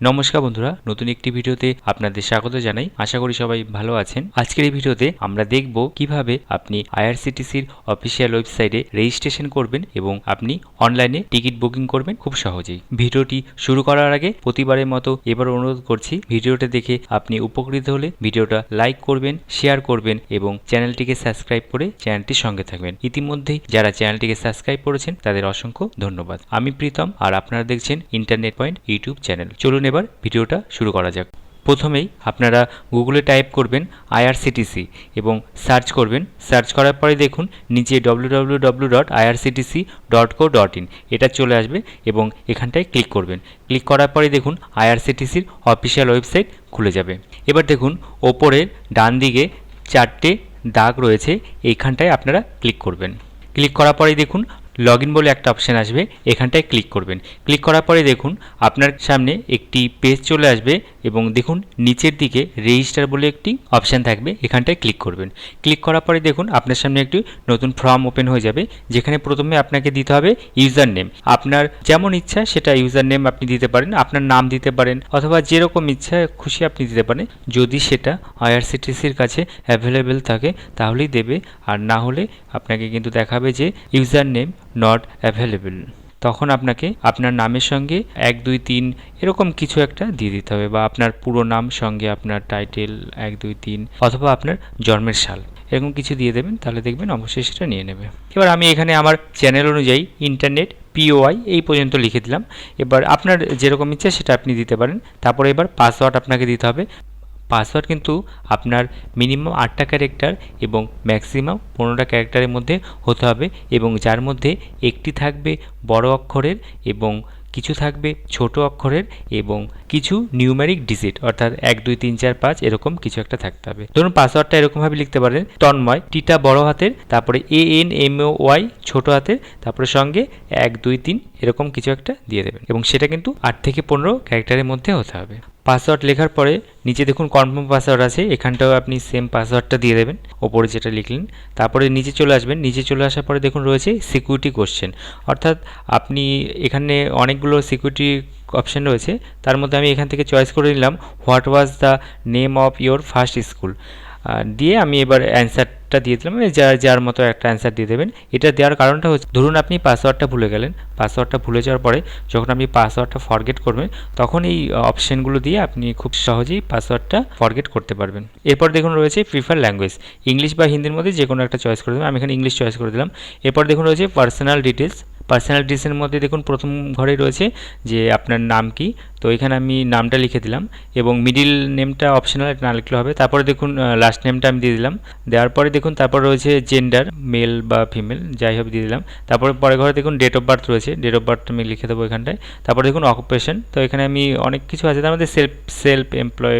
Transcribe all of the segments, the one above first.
নমস্কার বন্ধুরা, নতুন একটি ভিডিওতে আপনাদের স্বাগত জানাই। আশা করি সবাই ভালো আছেন। আজকের এই ভিডিওতে আমরা দেখব কিভাবে আপনি আইআরসিটিসির অফিসিয়াল ওয়েবসাইটে রেজিস্ট্রেশন করবেন এবং আপনি অনলাইনে টিকিট বুকিং করবেন খুব সহজেই। ভিডিওটি শুরু করার আগে প্রতিবারের মতো এবার অনুরোধ করছি, ভিডিওটা দেখে আপনি উপকৃত হলে ভিডিওটা লাইক করবেন, শেয়ার করবেন এবং চ্যানেলটিকে সাবস্ক্রাইব করে চ্যানেলটির সঙ্গে থাকবেন। ইতিমধ্যেই যারা চ্যানেলটিকে সাবস্ক্রাইব করেছেন তাদের অসংখ্য ধন্যবাদ। আমি প্রীতম আর আপনারা দেখছেন ইন্টারনেট পয়েন্ট ইউটিউব চ্যানেল। চলুন এবার ভিডিওটা শুরু করা যাক। প্রথমেই আপনারা গুগলে টাইপ করবেন আইআরসিটিসি এবং সার্চ করবেন। সার্চ করার পরে দেখুন নিচে www.irctc.co.in এটা চলে আসবে এবং এখানটায় ক্লিক করবেন। ক্লিক করার পরে দেখুন আইআরসিটিসির অফিসিয়াল ওয়েবসাইট খুলে যাবে। এবার দেখুন ওপরের ডান দিকে চারটে দাগ রয়েছে, এইখানটায় আপনারা ক্লিক করবেন। ক্লিক করার পরে দেখুন লগ ইন বলে একটা অপশান আসবে, এখানটায় ক্লিক করবেন। ক্লিক করার পরে দেখুন আপনার সামনে একটি পেজ চলে আসবে এবং দেখুন নিচের দিকে রেজিস্টার বলে একটি অপশান থাকবে, এখানটায় ক্লিক করবেন। ক্লিক করার পরে দেখুন আপনার সামনে একটি নতুন ফর্ম ওপেন হয়ে যাবে, যেখানে প্রথমে আপনাকে দিতে হবে ইউজার নেম। আপনার যেমন ইচ্ছা সেটা ইউজার নেম আপনি দিতে পারেন, আপনার নাম দিতে পারেন অথবা যেরকম ইচ্ছা খুশি আপনি দিতে পারেন। যদি সেটা আইআরসিটিসির কাছে অ্যাভেলেবেল থাকে তাহলেই দেবে, আর না হলে আপনাকে কিন্তু দেখাবে যে ইউজার নেম নট অ্যাভেলেবেল। তখন আপনাকে আপনার নামের সঙ্গে 1 2 3 এরকম কিছু একটা দিয়ে দিতে হবে, বা আপনার পুরো নাম সঙ্গে আপনার টাইটেল 1 2 3 অথবা আপনার জন্মের সাল এরকম কিছু দিয়ে দেবেন, তাহলে দেখবেন অবশ্যই সেটা নিয়ে নেবে। এবার আমি এখানে আমার চ্যানেল অনুযায়ী ইন্টারনেট POI এই পর্যন্ত লিখে দিলাম। এবার আপনার যেরকম ইচ্ছা সেটা আপনি দিতে পারেন। তারপরে এবার পাসওয়ার্ড আপনাকে দিতে হবে। পাসওয়ার্ড কিন্তু আপনার মিনিমাম 8টা ক্যারেক্টার এবং ম্যাক্সিমাম 15টা ক্যারেক্টারের মধ্যে হতে হবে, এবং যার মধ্যে একটি থাকবে বড় অক্ষরের এবং কিছু থাকবে ছোট অক্ষরের এবং কিছু নিউমেরিক ডিজিট, অর্থাৎ 1 2 3 4 5 এরকম কিছু একটা থাকতে হবে। ধরুন পাসওয়ার্ডটা এরকমভাবে লিখতে পারেন, তন্ময়, টিটা বড় হাতের, তারপরে ANMOY ছোট হাতের, তারপরে সঙ্গে 1 2 3 এরকম কিছু একটা দিয়ে দেবেন, এবং সেটা কিন্তু 8 থেকে 15 ক্যারেক্টারের মধ্যে হতে হবে। পাসওয়ার্ড লেখার পরে নিচে দেখুন কনফার্ম পাসওয়ার্ড আছে, এখানটাও আপনি সেম পাসওয়ার্ডটা দিয়ে দেবেন ওপরে যেটা লিখলেন। তারপরে নিচে চলে আসবেন। নিচে চলে আসার পরে দেখুন রয়েছে সিকিউরিটি কোশ্চেন, অর্থাৎ আপনি এখানে অনেকগুলো সিকিউরিটি অপশান রয়েছে, তার মধ্যে আমি এখান থেকে চয়েস করে নিলাম what was the name of your first school দিয়ে আমি এবার অ্যান্সারটা দিয়ে দিলাম। যার মতো একটা অ্যান্সার দিয়ে দেবেন। এটা দেওয়ার কারণটা হচ্ছে, ধরুন আপনি পাসওয়ার্ডটা ভুলে গেলেন, পাসওয়ার্ডটা ভুলে যাওয়ার পরে যখন আপনি পাসওয়ার্ডটা ফরগেট করবেন তখন এই অপশানগুলো দিয়ে আপনি খুব সহজেই পাসওয়ার্ডটা ফরগেট করতে পারবেন। এরপর দেখুন রয়েছে প্রিফার ল্যাঙ্গুয়েজ, ইংলিশ বা হিন্দির মধ্যে যে কোনো একটা চয়েস করে দেবেন। আমি এখানে ইংলিশ চয়েস করে দিলাম। এরপর দেখুন রয়েছে পার্সোনাল ডিটেলস। পার্সোনাল ডিটেলসের মধ্যে দেখুন প্রথম ঘরে রয়েছে যে আপনার নাম কি, তো এখানে আমি নামটা লিখে দিলাম এবং মিডিল নেমটা অপশনাল, না লিখলে হবে। তারপরে দেখুন লাস্ট নেমটা আমি দিয়ে দিলাম। দেওয়ার পরে দেখুন তারপর রয়েছে জেন্ডার, মেল বা ফিমেল যাই হোক দিয়ে দিলাম। তারপরে পরে ঘরে দেখুন ডেট অফ বার্থ রয়েছে, ডেট অফ বার্থ আমি লিখে দেবো এখানটায়। তারপরে দেখুন অকুপেশন, তো এখানে আমি অনেক কিছু আছে, তার মধ্যে সেলফ এমপ্লয়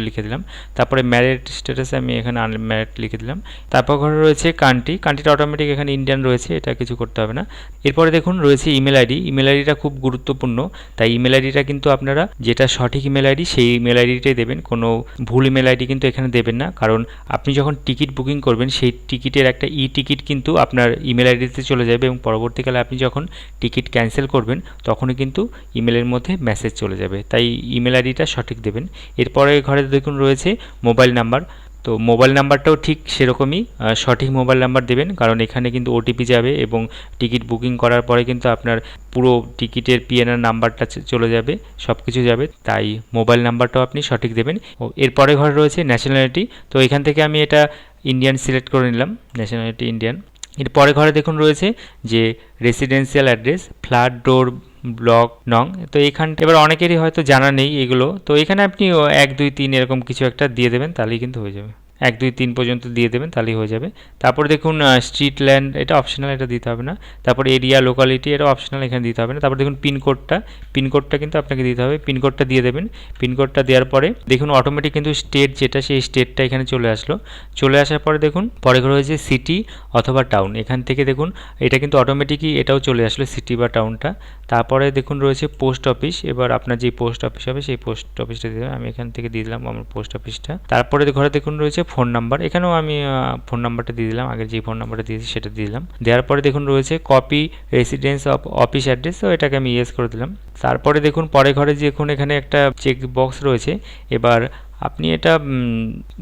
লিখে দিলাম। তারপরে ম্যারিড স্ট্যাটাসে আমি এখানে আনম্যারিড লিখে দিলাম। তারপর ঘরে রয়েছে কান্ট্রিটা অটোমেটিক এখানে ইন্ডিয়ান রয়েছে, এটা কিছু করতে হবে না। এরপরে দেখুন রয়েছে ইমেল আইডি। ইমেল আইডিটা খুব গুরুত্বপূর্ণ, তাই ইমেল আইডিটা কিন্তু আপনারা যেটা সঠিক ইমেল আইডি সেই ইমেল আইডিটাই দেবেন, কোনো ভুল ইমেল আইডি কিন্তু এখানে দেবেন না। কারণ আপনি যখন টিকিট বুকিং করবেন সেই টিকিটের একটা টিকিট কিন্তু আপনার ইমেল আইডিতে চলে যাবে, এবং পরবর্তীকালে আপনি যখন টিকিট ক্যান্সেল করবেন তখনই কিন্তু ইমেলের মধ্যে মেসেজ চলে যাবে, তাই ইমেল আইডিটা সঠিক দেবেন। এরপরে ঘরে দেখুন রয়েছে মোবাইল নাম্বার, তো মোবাইল নাম্বারটাও ঠিক সেরকমই সঠিক মোবাইল নাম্বার দেবেন, কারণ এখানে কিন্তু ওটিপি যাবে এবং টিকিট বুকিং করার পরে কিন্তু আপনার পুরো টিকিটের PNR নাম্বারটা চলে যাবে, সব কিছু যাবে, তাই মোবাইল নাম্বারটাও আপনি সঠিক দেবেন। এরপরে ঘরে রয়েছে ন্যাশনালিটি, তো এখান থেকে আমি এটা ইন্ডিয়ান সিলেক্ট করে নিলাম, ন্যাশনালিটি ইন্ডিয়ান। এরপরে ঘরে দেখুন রয়েছে যে রেসিডেন্সিয়াল অ্যাড্রেস, ফ্ল্যাট ডোর ব্লক নং, তো এইখানটা এবার অনেকেরই হয়তো জানা নেই এগুলো, তো এখানে আপনি 1 2 3 এরকম কিছু একটা দিয়ে দেবেন, তাহলেই কিন্তু হয়ে যাবে। 1 2 3 পর্যন্ত দিয়ে দেবেন, তাহলেই হয়ে যাবে। তারপর দেখুন স্ট্রিট ল্যান্ড, এটা অপশনাল, এটা দিতে হবে না। তারপর এরিয়া লোকালিটি, এটা অপশনাল, এখানে দিতে হবে না। তারপর দেখুন পিনকোডটা কিন্তু আপনাকে দিতে হবে, পিনকোডটা দিয়ে দেবেন। পিনকোডটা দেওয়ার পরে দেখুন অটোমেটিক কিন্তু স্টেট যেটা, সেই স্টেটটা এখানে চলে আসলো। চলে আসার পরে দেখুন পরে রয়েছে সিটি অথবা টাউন, এখান থেকে দেখুন এটা কিন্তু অটোমেটিকই এটাও চলে আসলো সিটি বা টাউনটা। তারপরে দেখুন রয়েছে পোস্ট অফিস, এবার আপনার যে পোস্ট অফিস হবে সেই পোস্ট অফিসটা দিয়ে দেবেন, আমি এখান থেকে দিয়ে দিলাম আমার পোস্ট অফিসটা। তারপরে ঘরে দেখুন রয়েছে ফোন নাম্বার, এখানেও আমি ফোন নাম্বারটা দিয়ে দিলাম, আগের যে ফোন নাম্বারটা দিয়েছি সেটা দিয়ে দিলাম। দেওয়ার পরে দেখুন রয়েছে copy residence of office address, তো এটাকে আমি ইয়েস করে দিলাম। তারপরে দেখুন পরে ঘরে দেখুন এখানে একটা চেক বক্স রয়েছে। এবার আপনি এটা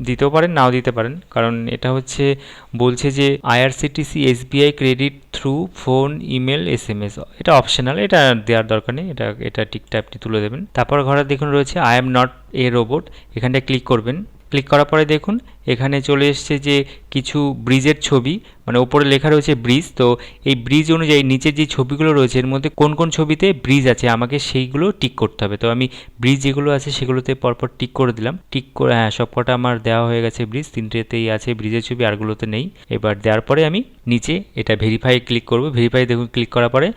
দিতেও পারেন, নাও দিতে পারেন, কারণ এটা হচ্ছে বলছে যে IRCTC SBI credit through phone, email, SMS, এটা অপশনাল, এটা দেওয়ার দরকার নেই, এটা টিকটা আপনি তুলে দেবেন। তারপর ঘরে দেখুন রয়েছে I am not a robot, এখানটায় ক্লিক করবেন। ক্লিক করার পরে দেখুন এখানে চলে এসছে যে কিছু ব্রিজের ছবি, মানে ওপরে লেখা রয়েছে ব্রিজ। তো এই ব্রিজ অনুযায়ী নিচের যে ছবিগুলো রয়েছে এর মধ্যে কোন কোন ছবিতে ব্রিজ আছে আমাকে সেইগুলো টিক করতে হবে। তো আমি ব্রিজ যেগুলো আছে সেগুলোতে পরপর টিক করে দিলাম। টিক করে হ্যাঁ, সবকটা আমার দেওয়া হয়ে গেছে ব্রিজ, 3টেতেই আছে ব্রিজের ছবি, আরগুলোতে নেই। এবার দেওয়ার পরে আমি নিচে এটা ভেরিফাই ক্লিক করব। ভেরিফাই দেখুন ক্লিক করার পরে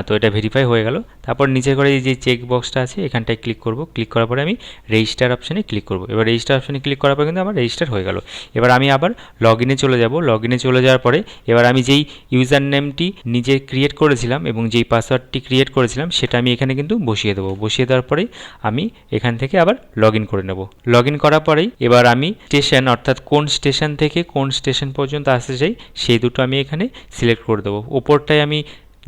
তো এটা ভেরিফাই হয়ে গেল। তারপর নিচের ঘরে এই যে চেক বক্সটা আছে এখানটায় ক্লিক করব। ক্লিক করার পরে আমি রেজিস্টার অপশানে ক্লিক করব। এবার রেজিস্টার অপশানে ক্লিক করার পরে কিন্তু আমার রেজিস্টার হয়ে গেল। এবার আমি আবার লগ ইনে চলে যাব। লগ ইনে চলে যাওয়ার পরে এবার আমি যেই ইউজার নেমটি নিজে ক্রিয়েট করেছিলাম এবং যেই পাসওয়ার্ডটি ক্রিয়েট করেছিলাম সেটা আমি এখানে কিন্তু বসিয়ে দেবো। বসিয়ে দেওয়ার পরেই আমি এখান থেকে আবার লগ ইন করে নেব। লগ ইন করার পরেই এবার আমি স্টেশন, অর্থাৎ কোন স্টেশন থেকে কোন স্টেশন পর্যন্ত আসতে চাই সেই দুটো আমি এখানে সিলেক্ট করে দেবো। ওপরটায় আমি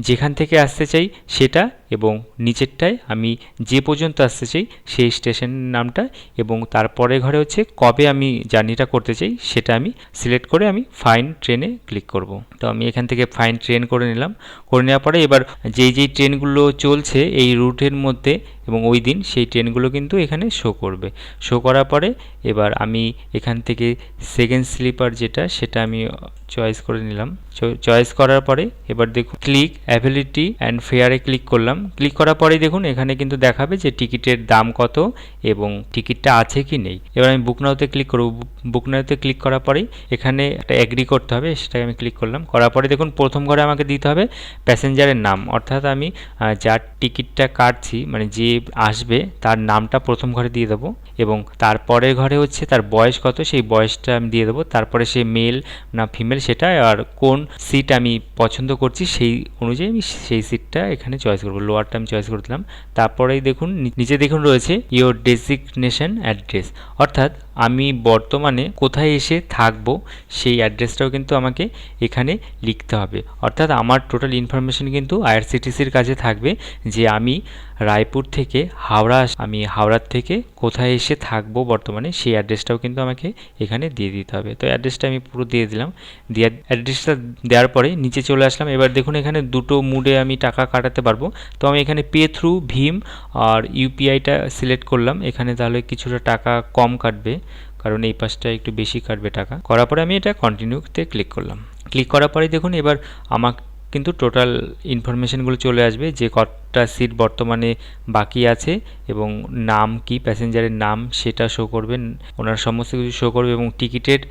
যেখান থেকে আসতে চাই সেটা, এবং নিচেরটায় আমি যে পর্যন্ত আসতে চাই সেই স্টেশনের নামটা, এবং তারপরে ঘরে হচ্ছে কবে আমি জার্নিটা করতে চাই সেটা আমি সিলেক্ট করে আমি ফাইন্ড ট্রেনে ক্লিক করব। তো আমি এখান থেকে ফাইন্ড ট্রেন করে নিলাম। করে নেওয়ার পরে এবার যেই ট্রেনগুলো চলছে এই রুটের মধ্যে এবং ওই দিন সেই ট্রেনগুলো কিন্তু এখানে শো করবে। শো করার পরে এবার আমি এখান থেকে সেকেন্ড স্লিপার যেটা সেটা আমি চয়েস করে নিলাম। চয়েস করার পরে এবার দেখুন ক্লিক অ্যাভেলিটি অ্যান্ড ফেয়ারে ক্লিক করলাম। ক্লিক করার পরেই দেখুন এখানে কিন্তু দেখাবে যে টিকিটের দাম কত এবং টিকিটটা আছে কি নেই। এবার আমি বুক নাওতে ক্লিক করব। বুক নাওতে ক্লিক করার পরেই এখানে একটা এগ্রি করতে হবে, সেটাকে আমি ক্লিক করলাম। করার পরে দেখুন প্রথম ঘরে আমাকে দিতে হবে প্যাসেঞ্জারের নাম, অর্থাৎ আমি যার টিকিটটা কাটছি মানে যে আসবে তার নামটা প্রথম ঘরে দিয়ে দেবো, এবং তারপরের ঘরে হচ্ছে তার বয়স কত সেই বয়সটা আমি দিয়ে দেবো। তারপরে সে মেল না ফিমেল সেটা, আর কোন সিট আমি পছন্দ করছি সেই অনুযায়ী আমি সেই সিটটা এখানে চয়েস করবো। লোয়ারটা আমি চয়েস করে দিলাম। তারপরেই দেখুন নিচে দেখুন রয়েছে ইওর ডেজিগনেশন অ্যাড্রেস, অর্থাৎ আমি বর্তমানে কোথায় এসে থাকবো সেই অ্যাড্রেসটাও কিন্তু আমাকে এখানে লিখতে হবে। অর্থাৎ আমার টোটাল ইনফরমেশন কিন্তু আইআরসিটিসির কাছে থাকবে যে আমি রায়পুর থেকে হাওড়া, আমি হাওড়ার থেকে কোথায় এসে থাকবো বর্তমানে সেই অ্যাড্রেসটাও কিন্তু আমাকে এখানে দিয়ে দিতে হবে। তো অ্যাড্রেসটা আমি পুরো দিয়ে দিলাম। দিয়ে অ্যাড্রেসটা দেওয়ার পরে নিচে চলে আসলাম। এবার দেখুন এখানে দুটো মুডে আমি টাকা কাটাতে পারবো। তো আমি এখানে পে থ্রু ভীম আর ইউপিআইটা সিলেক্ট করলাম। এখানে তাহলে কিছুটা টাকা কম কাটবে, কারণ এই পাশটা একটু বেশি কাটবে টাকা। করার পরে আমি এটা কন্টিনিউতে ক্লিক করলাম। ক্লিক করার পরে দেখুন এবার আমাকে কিন্তু টোটাল ইনফরমেশনগুলো চলে আসবে যে কতটা সিট বর্তমানে বাকি আছে এবং নাম কি, প্যাসেঞ্জারের নাম সেটা শো করবে, ওনার সমস্ত কিছু শো করবে এবং টিকিটের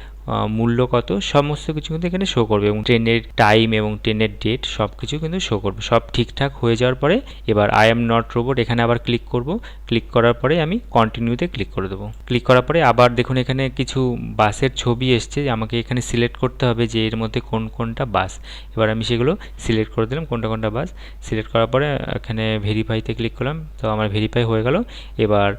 মূল্য কত সমস্ত কিছু কিন্তু এখানে শো করবে, এবং ট্রেনের টাইম এবং ট্রেনের ডেট সব কিছু কিন্তু শো করবে। সব ঠিকঠাক হয়ে যাওয়ার পরে এবার আই এম নট রোবট এখানে আবার ক্লিক করব। ক্লিক করার পরে আমি কন্টিনিউতে ক্লিক করে দেবো। ক্লিক করার পরে আবার দেখুন এখানে কিছু বাসের ছবি এসছে, আমাকে এখানে সিলেক্ট করতে হবে যে এর মধ্যে কোনটা বাস। এবার আমি সেগুলো সিলেক্ট করে দিলাম কোনটা বাস। সিলেক্ট করার পরে এখানে ভেরিফাইতে ক্লিক করলাম, তো আমার ভেরিফাই হয়ে গেল। এবার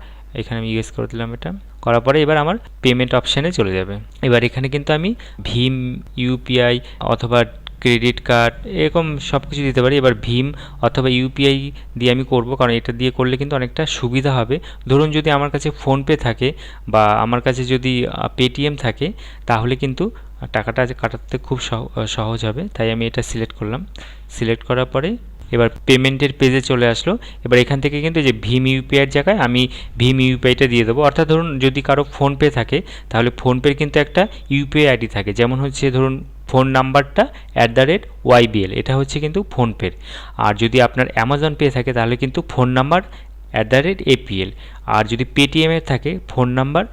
এখানে আমি ইউএস করে দিলাম। এটা করার পরে এবার আমার পেমেন্ট অপশানে চলে যাবে। এবার এখানে কিন্তু আমি ভীম, ইউপিআই অথবা ক্রেডিট কার্ড এরকম সব কিছু দিতে পারি। এবার ভীম অথবা ইউপিআই দিয়ে আমি করব, কারণ এটা দিয়ে করলে কিন্তু অনেকটা সুবিধা হবে। ধরুন যদি আমার কাছে ফোনপে থাকে বা আমার কাছে যদি পেটিএম থাকে তাহলে কিন্তু টাকাটা কাটাতে খুব সহজ হবে, তাই আমি এটা সিলেক্ট করলাম। সিলেক্ট করার পরে এবার পেমেন্টের পেজে চলে আসলো। এবার এখান থেকে কিন্তু যে ভীম ইউপিআইয়ের জায়গায় আমি ভীম ইউপিআইটা দিয়ে দেবো। অর্থাৎ ধরুন যদি কারো ফোনপে থাকে তাহলে ফোনপের কিন্তু একটা ইউপিআই আইডি থাকে, যেমন হচ্ছে ধরুন ফোন নাম্বারটা @YBL, এটা হচ্ছে কিন্তু ফোনপের। আর যদি আপনার অ্যামাজন পে থাকে তাহলে কিন্তু ফোন নাম্বার @APL, আর যদি পেটিএমের থাকে ফোন নাম্বার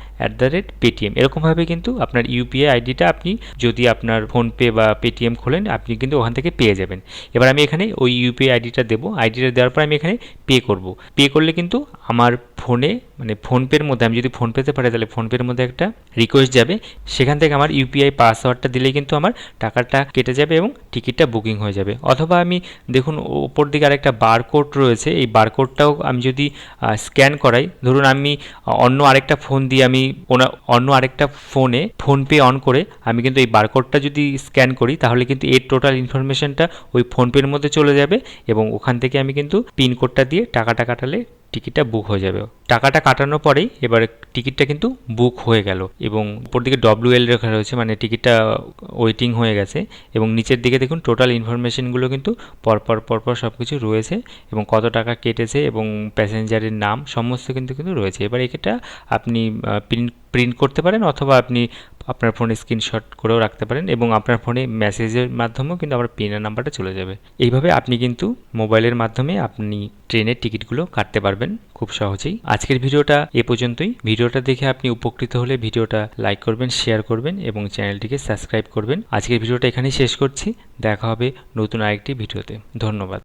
@পেটিএম। এরকমভাবে কিন্তু আপনার ইউপিআই আইডিটা আপনি যদি আপনার ফোনপে বা পেটিএম খোলেন আপনি কিন্তু ওখান থেকে পেয়ে যাবেন। এবার আমি এখানে ওই ইউপিআই আইডিটা দেবো। আইডিটা দেওয়ার পর আমি এখানে পে করব। পে করলে কিন্তু আমার ফোনে মানে ফোনপের মধ্যে আমি যদি ফোনপেতে পাঠাই তাহলে ফোনপের মধ্যে একটা রিকোয়েস্ট যাবে, সেখান থেকে আমার ইউপিআই পাসওয়ার্ডটা দিলেই কিন্তু আমার টাকাটা কেটে যাবে এবং টিকিটটা বুকিং হয়ে যাবে। অথবা আমি দেখুন ওপর দিকে আরেকটা বারকোড রয়েছে, এই বারকোডটাও আমি যদি স্ক্যান করাই ধরুন আমি অন্য আরেকটা ফোন দিয়ে আমি অন্য আরেকটা ফোনে ফোনপে অন করে আমি কিন্তু এই বারকোডটা যদি স্ক্যান করি তাহলে কিন্তু এর টোটাল ইনফরমেশনটা ওই ফোনপের মধ্যে চলে যাবে এবং ওখান থেকে আমি কিন্তু পিনকোডটা দিয়ে টাকাটা কাটালে টিকিটটা বুক হয়ে যাবে। টাকাটা কাটানোর পরেই এবার টিকিটটা কিন্তু বুক হয়ে গেল এবং উপর দিকে WL লেখা রয়েছে, মানে টিকিটটা ওয়েটিং হয়ে গেছে এবং নিচের দিকে দেখুন টোটাল ইনফরমেশনগুলো কিন্তু পরপর সব কিছু রয়েছে এবং কত টাকা কেটেছে এবং প্যাসেঞ্জারের নাম সমস্ত কিন্তু রয়েছে। এবার এটা আপনি প্রিন্ট করতে পারেন অথবা আপনি আপনার ফোনে স্ক্রিনশট করেও রাখতে পারেন এবং আপনার ফোনে মেসেজের মাধ্যমেও কিন্তু আপনার পিন নাম্বারটা চলে যাবে। এইভাবে আপনি কিন্তু মোবাইলের মাধ্যমে আপনি ট্রেনের টিকিটগুলো কাটতে পারবেন খুব সহজেই। আজকের ভিডিওটা এ পর্যন্তই। ভিডিওটা দেখে আপনি উপকৃত হলে ভিডিওটা লাইক করবেন, শেয়ার করবেন এবং চ্যানেলটিকে সাবস্ক্রাইব করবেন। আজকের ভিডিওটা এখানেই শেষ করছি। দেখা হবে নতুন আরেকটি ভিডিওতে। ধন্যবাদ।